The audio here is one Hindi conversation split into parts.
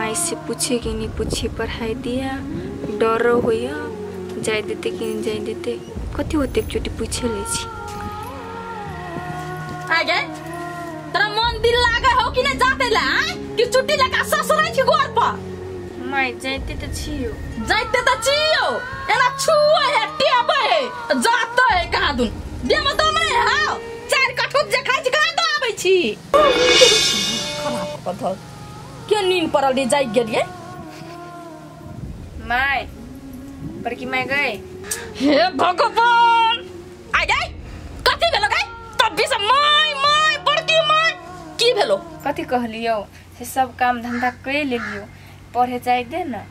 माई से पूछे कि नहीं पूछे पढ़ाई दिया डर हो जाए देते कि नहीं जाए देते कति होते एक चोटी पूछे ले छी आगे तेरा मन दिल लागे हो कि नहीं जाते ला कि छुट्टी लेके ससुराल छी घर पर माई जाते तो छियो एना छुए है टेबे है जाते है कहां दुन दे म तो मने हां चार कठुत जे खाइ छी कहां तो आबै छी खराब कथल के नींद पड़ल दी जाई गेलिए माई पर कि मैं गए हे भगवान आ गई कथि भेलो गई तब भी से माई बड़की माई की भेलो कथि कहलियो से सब काम धंधा कर ले लियो पढ़े जाए दे ना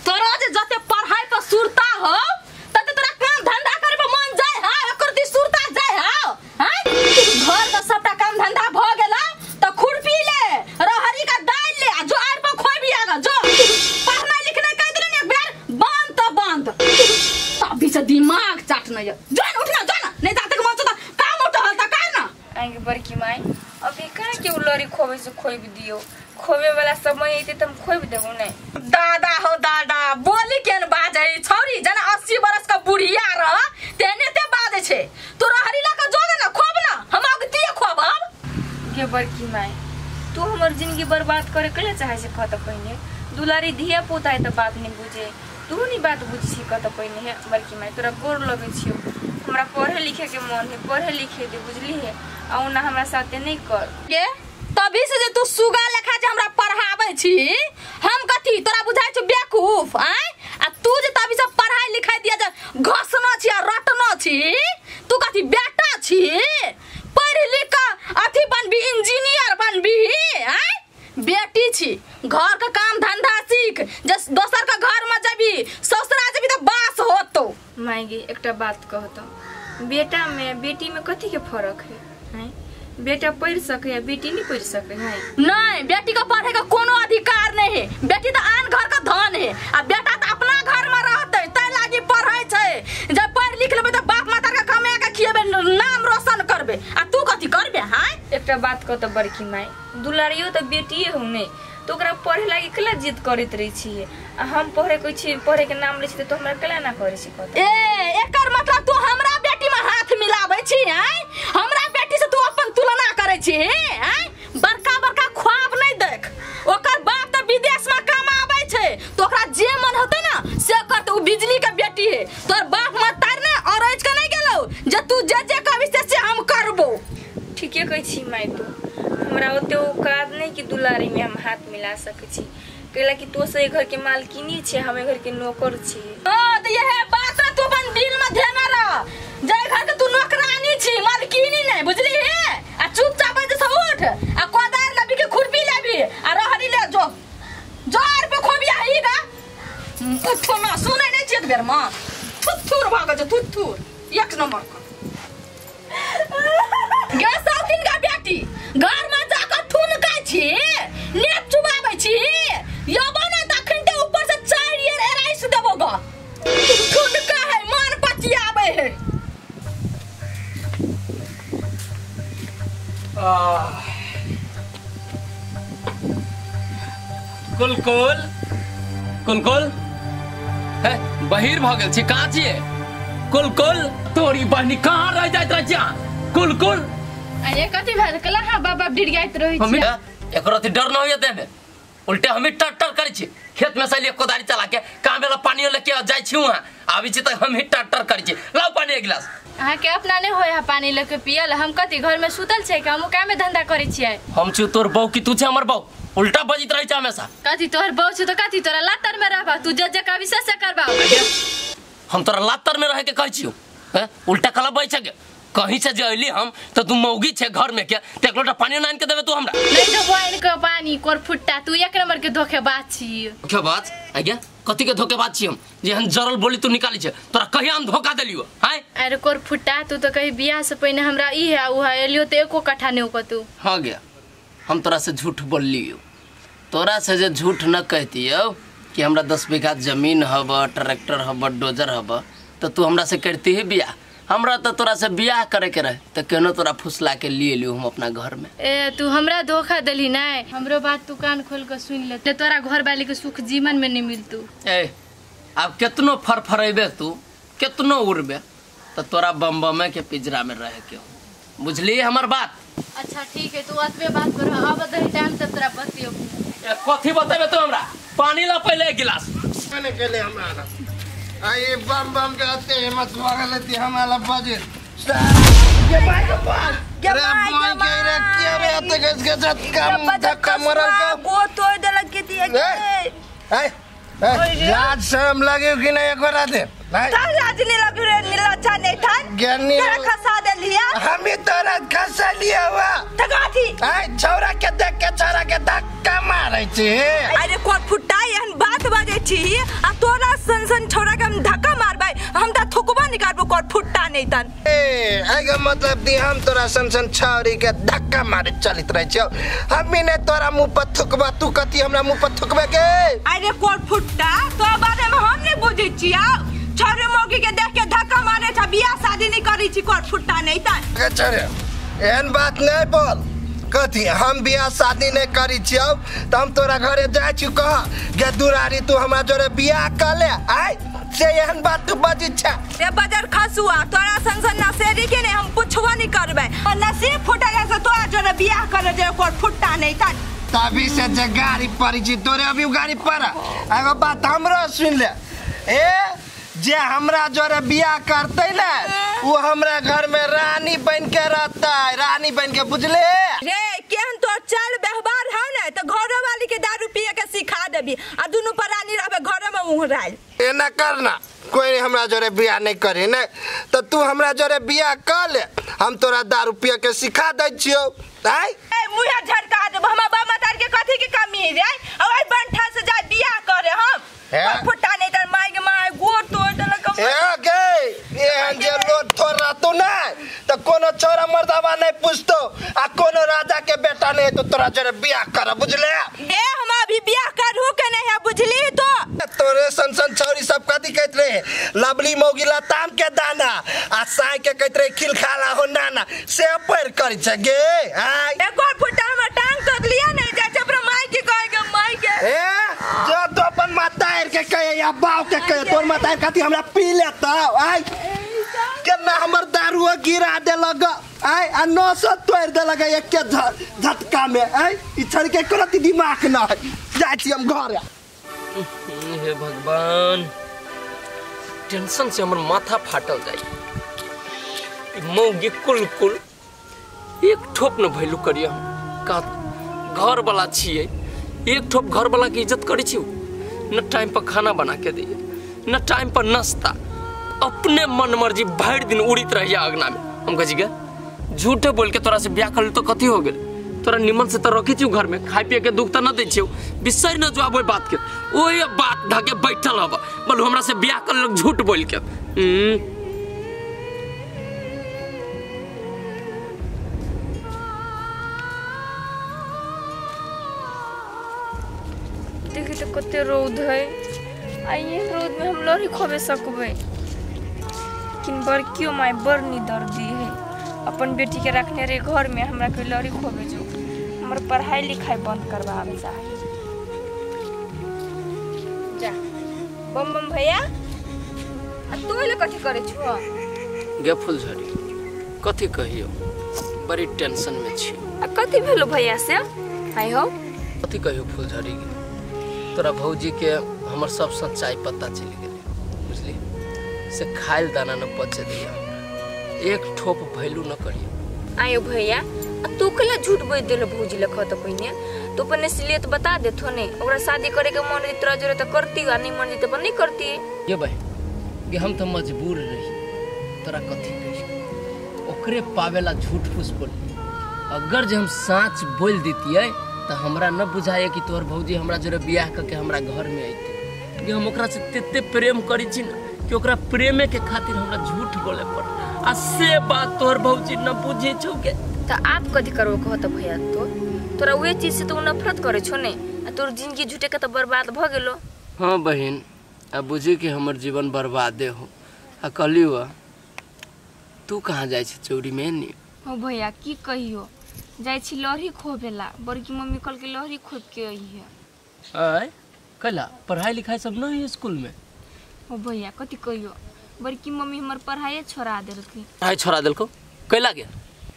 तोरा जे जते पढ़ाई पर सुरता हो तते तोरा काम धंधा करे पर मन जाय हा एकर दी सुरता जाय हा हैं घर का सबटा काम धंधा भ गेला त खुरपी ले रहरी का दाल ले आ जो आर पर खोइ भी आगा जो पढ़ना लिखना कह दिले ने एक बार बंद तभी से दिमाग चाटना है जान उठना नहीं ता तक मन तो काम उठल त काहे ना आगे बड़की माई अभी कहां के उलरी खोबे से खोइ भी दियो खोबे वाला समय आइते तुम खोइ भी देबो नहीं दादा हो दादा बोली केन बाजे छौरी जना 80 बरस का बुढ़िया रह तेने ते बाजे छे तो रहरी ला का जोगे ना खोब ना हम अगती खोब के बड़की माई तू हमर जिंदगी बर्बाद करे के चाहे से कहत पहिने दुलारी धिया पोता है त बात नहीं बुझे तू नहीं बात बुझी कहत पहिने है बड़की माई तोरा गोर लगे छियो हमरा पढ़े लिखे के मन है पढ़े लिखे दे बुझली है आ ना हमरा साथे नहीं कर के तभी से जे तू सुगा लेखा जे हमरा पढ़ावे छी हम कथि तोरा बुझाइ छ बेवकूफ आय आ तू जे तभी से पढ़ाई लिखाई दिया जे घसना छी आ रटना छी तू कथि बेटा छी पढ़ लिख के अथि बनबी इंजीनियर बनबी आय बेटी छी घर का काम धंधा सीख जे दोसर का घर में जबी ससुरा जबी त बास होतो मायगी एकटा बात कहतो बेटा में बेटी में कथि के फर्क है हैं बेटा पढ़ सके या बेटी नहीं पढ़ सके है नहीं बेटी को पढ़े का कोनो अधिकार नहीं है बेटी तो आन घर का धन है आ बेटा तो अपना घर में रहते तै लागी पढ़ाई छै जब पढ़ लिख लेबे तो बाप माता का कमा के खिएबे नाम रोशन करबे आ तू कथि करबे हां एकटा बात कह त बड़की माई दुलारियो तो बेटीए हो नहीं तो ओकरा पढ़े लागी कला जिद करत रही छी आ हम पढ़े कोइ छी पढ़े के नाम ले छी तो हमरा कला ना करे छी कहत ए एकर मतलब तू हमरा बेटी में हाथ मिलाबै छी हैं हमरा बेटी से तू अपन तुलना करे छी हैं बड़का ख्वाब नहीं देख ओकर बाप त विदेश में कमाबै छै तो ओकरा जे मन होते ना से कर तू बिजली के बेटी है तोर बाप मत तार ने औरज के नहीं गेलो जे तू जे कहबी से हम करबो ठीके कहै छी माई तू हमरा ओते औकात नहीं कि दुलारी में हम हाथ मिला सके छी केला कि तो से घर के मालकिनी छे हमें घर के नौकर छी हां तो यह बात तू अपन दिल में ध्यान रख जय घर के तू नौकरानी छी मालकिनी नहीं बुझली है आ चुपचाप से सब उठ आ कोदार लबी के खुरपी लबी आ रहरी ले जो जोर पे खोबिया हीगा उठो ना सुनै नहीं छित बेर मां थुथुर भाग जे थुथुर एक नंबर गे साउथिन का बेटी घर में जाकर ठुनका छी नेप चुबाबै छी यबो ने तखन ते ऊपर से चार ईयर एराइस देबो ग ठुनका है मान पतियाबै है कुलकुल है बहिर भ गेल छी कहां छिए कुलकुल तोरी बहनी कहां रह जाइत रह जा कुलकुल अरे कथि भेल कला हां बाबा डिर जाइत रही हम एकरो अथि डर न होय देमे उल्टे हम टटर करै छी खेत में से ले कोदारी चला के काम बेला पानी लेके जाय छी वहां आबी छी त हम ही टटर करै छी लाओ पानी एक गिलास अहाँ के अपना नहीं होय पानी लेके पियल हम कथि घर में सुतल छै कि हम काम में धंधा करै छियै हम छु तोर बहू की तू छै हमर बहू उल्टा बजित रहै छै हमेशा कथि तोहर बहू छै त कथि तोरा लातर में रहबा तू जे का विशेष से करबा हम तोरा लातर में रह के कहै छियो हैं उल्टा कला बैठ के कहीं से जइली हम तो तू मौगी छे घर में के ते एक लोटा पानी नान के देबे तू हमरा नहीं देबो इनका पानी कोर फुट्टा तू एक नंबर के धोखेबाज छी धोखेबाज आगे कथि के धोखेबाज छी हम जे हम जरल बोली तू निकाली छे तोरा कहिया हम धोखा देलियो हैं अरे कोर फुट्टा तू तो कहीं बियाह से पहले हमरा ई है उ है एलियो तो एको कट्ठा नहीं को तू हां गया हम तोरा से झूठ बोलियो तोरा से जे झूठ न कहतियो कि हमरा 10 बीघा जमीन hub tractor hub dozer hub तो तू हमरा से करती है बियाह हमरा तो तोरा से बियाह करे के रहे तो केनो तोरा फुसला के लिए लियो हम अपना घर में। ए तू हमरा धोखा देली ना, हमरो बात तू कान खोल के सुन ले, ते तोरा घर वाली के सुख जीवन में नहीं मिलतू। ए अब केतनो फरफरेबे तू केतनो उड़बे तो तोरा बम के पिंजरा में रहे के हो, बुझली हमर बात? अच्छा ठीक है, तू अतबे बात कर, अब दही टाइम तक तोरा बतियो। कथी बताबे तू हमरा? पानी ला पहले एक गिलास। मैंने के लिए हमरा आई बम कहते हैं मत भागल लेती हमारा बजे ये माइक पर अरे माइक के रे क्या रे आते गस के साथ काम धक्का मरल का वो तोड़ देलक के दिए ए लाज शर्म लगे कि नहीं एक बार दे भाई ता लाज नहीं लग रे नीलाचा नहीं था ज्ञानी तेरा खसा दे लिया हम ही तोरा खसा लिया हुआ तगाथी ए छौरा के देख के छौरा के धक्का मारै छी। अरे कोट फुट्टा एहन बात बाजे छी आ तोरा सन छौरा के हम धक्का मारबै, हम त थुकबा निकालबो कोट फुट्टा नहीं तन। ए आगे मतलब दी हम तोरा सन छौरी के धक्का मारे चलित रह छ, हम ही ने तोरा मुंह पर थुकबा, तू कथी हमरा मुंह पर थुकबे के? अरे कोट फुट्टा तो बारे में हम नहीं बुझै छिया, छौरी मौगी के देख के धक्का मारे छ, बियाह शादी नहीं करी छी कोट फुट्टा नहीं तन। अच्छा रे एहन बात नहीं बोल, कथी हम बियाह शादी नहीं करी छियौ त हम तोरा घरे जाय छी कह गे दुरारी तू हमरा जोरे बियाह कर ले आइ से एहन बात तू बजी छ रे बजर खसुआ तोरा संसन नसेरी के नहीं हम पुछवा नहीं करबै, नसीब फुटला से तोरा जोरे बियाह करे जे कोट फुट्टा नहीं तन। तभी से जे गाड़ी पड़ी छी तोरे अभी गाड़ी पर एगो बात हमरो सुन ले, ए जे हमरा जोरे बियाह करते ना वो हमरा घर में रानी बन के रहता है, रानी बन के, बुझले? रे केहन तो चल व्यवहार है ना तो घरो वाली के दारू पिए के सिखा देबी आ दुनु पर रानी रहबे घर में उहराइल। एना करना कोई हमरा जोरे बियाह नहीं करे ना तो तू हमरा जोरे बियाह कर ले, हम तोरा दारू पिए के सिखा दै छियो। आई ए मुंह झटका देब, हमरा बा मातार के कथी के कमी रे, ओइ बंठा से जा बियाह करे हम फुट्टा नहीं तर माई माई गोर तोड़ देलक। ए गे एहन जे लोट थोड़ रहतो ना तो कोनो छोरा मर्दावा नहीं पूछतो आ कोनो राजा के बेटा नहीं तो तोरा जोरे बियाह कर, बुझले? ए हम अभी बियाह करू के नहीं है, बुझली? तो तोरे सन छौरी सब कथी कहत रहे लवली मौगिला ताम के दाना आ साई के कहत रहे खिलखाला हो नाना से पर कर छ गे। आई एक और फुट्टा हम टांग कर लिया नहीं जा छपरा माई के कहेगा माई के ए जो तो अपन मातार के कहे या बाव के कहे तोर मातार कथी हमरा पी लेता। आई केना हमर दारू गिरा दे लग आई आ 900 तोड़ दे लग एक के झटका में। आई ई छड़ के करती दिमाग ना जाय छी हम घर। हे भगवान टेंशन से हमर माथा फाटल जाई, मौगी कुल एक ठोप न भैलू करिया का घर वाला छिए, एक ठोप घर वाला की इज्जत करी छी, न टाइम पर खाना बना के दिए न टाइम पर नाश्ता, अपने मन मर्जी भर दिन उड़ित रहिया अगना में। हम कह गे झूठे बोल के तोरा से ब्याह कर तो कथी हो गेल, तोरा निमन से तो रखी छी घर में, खाए पिए के दुख तो न दे छी, बिसर न जो बात के ओए बात ढके बैठल हब बोलू हमरा से ब्याह कर लोग झूठ बोल के। देखी तो कते रौद है, आइए रौद में हम लड़ी खोबे सकबे, लेकिन बड़कियो माई बड़ निदर्दी है, अपन बेटी के रखने रे घर में हमरा के लड़ी खोबे जो हमर पढ़ाई लिखाई बंद करवावे चाहे। जा बम बम भैया आ तू ले कथी करे छु? गे फुलझड़ी कथी कहियो बड़ी टेंशन में छी। आ कथी भेलो भैया से? हाय हो कथी कहियो फुलझड़ी गे, तोरा भौजी के हमर सब सच्चाई पता चल गेल, बुझली? से खाइल दाना न पचे दिया, एक ठोप भैलू न करियो। आयो भैया तू कला झूठ बोल देलो भौजी लखा तो पहिने तो अपन इसलिए तो बता दे थोने, ओकरा शादी करे के मन तोरा जरे तो करती आ नहीं मन तो नहीं करती। ये भाई कि हम तो मजबूर रही, तोरा कथी कही ओकरे पावेला झूठ फूस बोल, अगर जे हम सच बोल देतिए तो हमरा न बुझाए कि तोहर भौजी हमरा जरे बियाह करके हमरा घर में आते, कि हम ओकरा से तेते प्रेम करी छी न कि ओकरा प्रेमे के खातिर हमरा झूठ बोले पड़, आ से बात तोहर भौजी न बुझे छौ के। तो आप कथी करबो कहत भैया? तो तोरा वे चीज से तो नफरत करे छो ने, तोर जिंदगी झूठे के तो बर्बाद भ गेलो। हाँ बहन अब बुझी कि हमर जीवन बर्बादे हो, आ कहली हुआ तू कहाँ जाए छी चौरी में नी? हो भैया की कहियो जाय छी लहरी खोबेला बड़की मम्मी कल के लहरी खोब के आई है। आय कला पढ़ाई लिखाई सब नहीं है स्कूल में? हो भैया कथी कहियो बड़की मम्मी हमर पढ़ाई छोड़ा देलकी। पढ़ाई छोड़ा देलको कैला गया?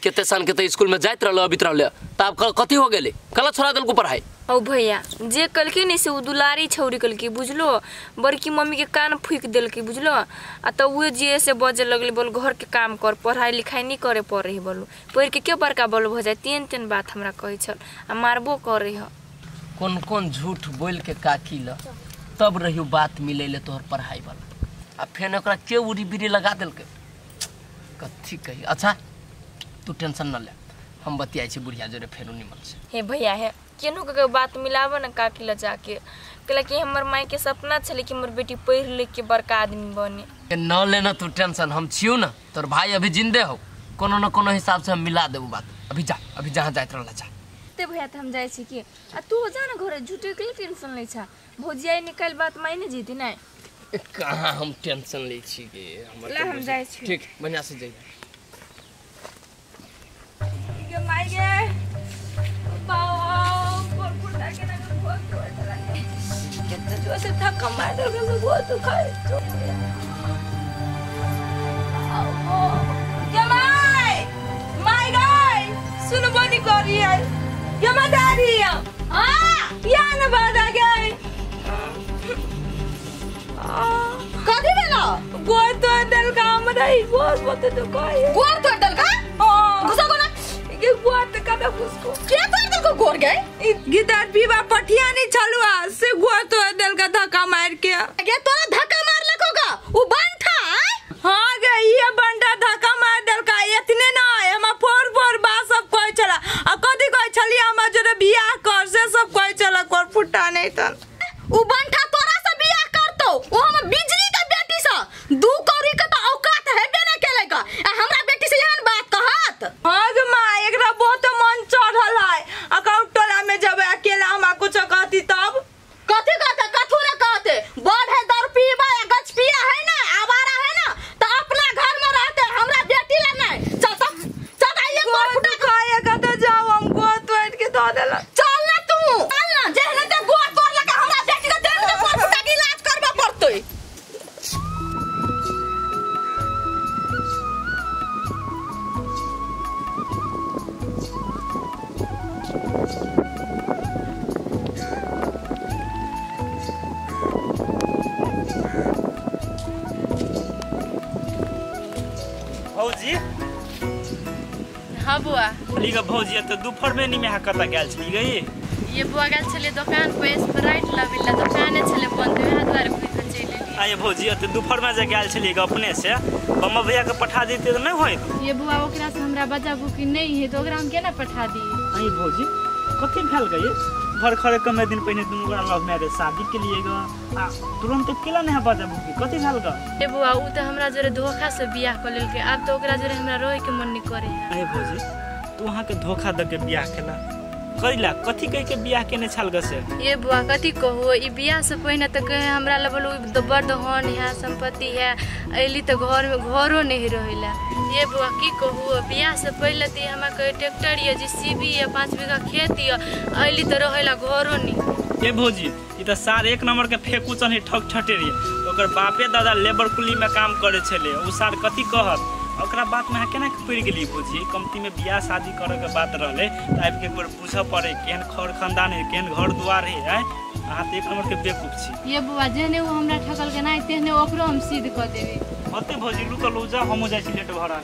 केते साल के तो स्कूल में जाइत रहलो अभी रहले तब कथी हो गेले कला छोड़ा देलको पढ़ाई? हो भैया जे कलके नहीं से उ दुलारी छौरी कलके बुझलो बड़की मम्मी के कान फूक देलकी बुझलो आ तो वो जे से बजे लगले बोल घर के काम कर पढ़ाई लिखाई नहीं करे पड़ रही बोलो पढ़ के क्यों बड़का बोल हो जाए तीन बात हमरा कहे छल आ मारबो कर रही हो। कौन कौन झूठ बोल के का किल तब रहियो बात मिले ले तोहर पढ़ाई वाला आ फेन ओकरा के उड़ी बिरी लगा देलके कथी कही। अच्छा तू टेंशन न ले हम बतियाई छी बुढ़िया जोरे फेरू निमन से। हे भैया हे केनो के बात मिलाव न काकी ल जाके कला कि हमर माई के सपना छले कि हमर बेटी पढ़ लिख के बड़का आदमी बने। न लेना तू टेंशन हम छियो न तोर भाई अभी जिंदे हो कोनो न कोनो हिसाब से हम मिला देबो बात। अभी जा अभी जहां जाइत रहला जा ते भैया त हम जाय छी कि आ तू जा न घर झूठे के टेंशन ले छा भौजिया निकल बात माई ने जीती ना कहां हम टेंशन ले छी के हमर हम जाय छी। ठीक बढ़िया से जाई के माई गे पाओ पर पुटा के ना बहुत चला कितना जो से थक मार दे के बहुत खाए के माई गाय सुन बनी करी है ये मदारी या न बादा गए कथी भेलो? गोर तो दल का मदाई गोर तो कोई गोर तोड़ देलका? घुसा को ना के गोर त कदा घुसको के तोड़ देलको गोर गए? गिटार पीवा पठिया नहीं चलुआ से गोर तो दल का धक्का मार के के तोरा धक्का मार लकोगा उ बंठा? हां गे ये बंडा धक्का मार दल का इतने ना हम फोर बा सब कोई चला आ कदी कोई चली हम जरे बियाह कर से सब कोई चला कर फुटा नहीं तन उ बंठा तोरा से बियाह करतो ओ हम बिजली का बेटी सा दू कौरी के तो औकात है बे ना केलेगा आ हमरा बेटी से एहन बात कहत? हां गे मां एकरा बहुत मन चढ़ल है अकाउंट टोला में जब अकेला हम कुछ कहती तब कथी कहते कथुरे कहते बढ़ है दर पीवा या गच पिया है ना आवारा है ना तो अपना घर में रहते हमरा बेटी ला नहीं चल आइए गोर फुटा खाए कदा जाओ हम गोर तोड़ के दो देला चल ना तू चल ना जेहने ते गोर तोड़ लगा हमरा बेटी के देह में गोर फुटा के इलाज करबा पड़तै। भौजी हाँ बुआ ली ग भौजी तो दोपहर में नहीं में कता गेल छली गई ये बुआ गेल छले दुकान पे स्प्राइट लबिला दुकाने छले बंद है द्वारे पैसा चले ली। आ ये भौजी तो दोपहर में जे गेल छली ग अपने से बम्मा भैया के पठा देते तो नहीं होइत? ये बुआ ओकरा से हमरा बजा बुकी नहीं है तो ओकरा हम केना पठा दी? आ ये भौजी कथि भेल गई घर खरे कमे दिन पहले दुनू गोरा लव मैरिज शादी के लिए ग आ तुरंत केला नहीं बजा बुकी कथि भेल ग? ये बुआ उ तो हमरा जरे धोखा से बियाह कर लेलके अब तो ओकरा जरे हमरा रहे के मन नहीं करे है। आ ये भौजी तू वहां के धोखा द के बियाह केला कइला कथि कह के बियाह केने छल ग से? ये बुआ कथी कहू ई बियाह से पहले तो कहे हमरा लेवल बड़ धन है संपत्ति है अली तो घर में घरो नहीं रहेला। ये बुआ की कहू बियाह से पहले तो हमरा कहे ट्रैक्टर है जेसीबी है 5 बीघा खेत है अली तो रहेला घरो नहीं। ये भौजी ई तो सार एक नंबर के फेकू चनी ठक ठटेरी ओकर बापे दादा लेबर कुली में काम करे छले उ सार कथि कहत ओकरा बात में केना पड़ गेली भौजी कंपनी में बियाह शादी करे के बात रहले त आबि के एक बार पूछा पड़े केहन घर खानदान है केहन घर द्वार है अहाँ तो एक नंबर के बेवकूफ छी। ये बुआ जेने वो हमरा ठकल के नहीं तेहने ओकरो हम सिद्ध कर देबे। होते भौजी लू तो लू जा हम जाई छी लेट भरा